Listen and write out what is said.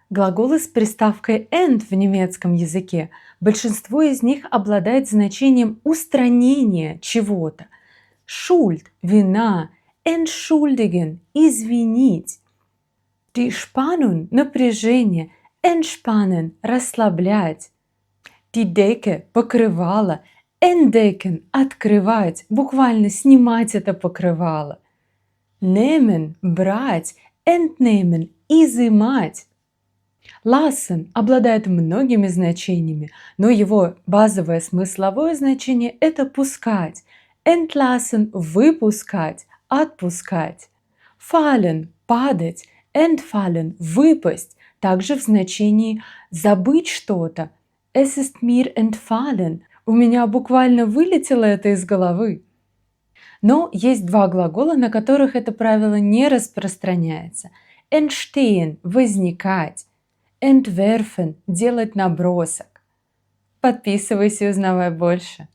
Глаголы с приставкой end в немецком языке, большинство из них обладает значением устранения чего-то. Schuld – вина, entschuldigen – извинить. Die Spannung – напряжение, entspannen – расслаблять. Die Decke – покрывало, entdecken – открывать, буквально снимать это покрывало. Nehmen – брать, entnehmen – изымать. Lassen обладает многими значениями, но его базовое смысловое значение – это пускать. Entlassen – выпускать, отпускать. Fallen – падать, entfallen – выпасть, также в значении забыть что-то. Es ist mir entfallen – у меня буквально вылетело это из головы. Но есть два глагола, на которых это правило не распространяется. Entstehen – возникать. Entwerfen – делать набросок. Подписывайся и узнавай больше.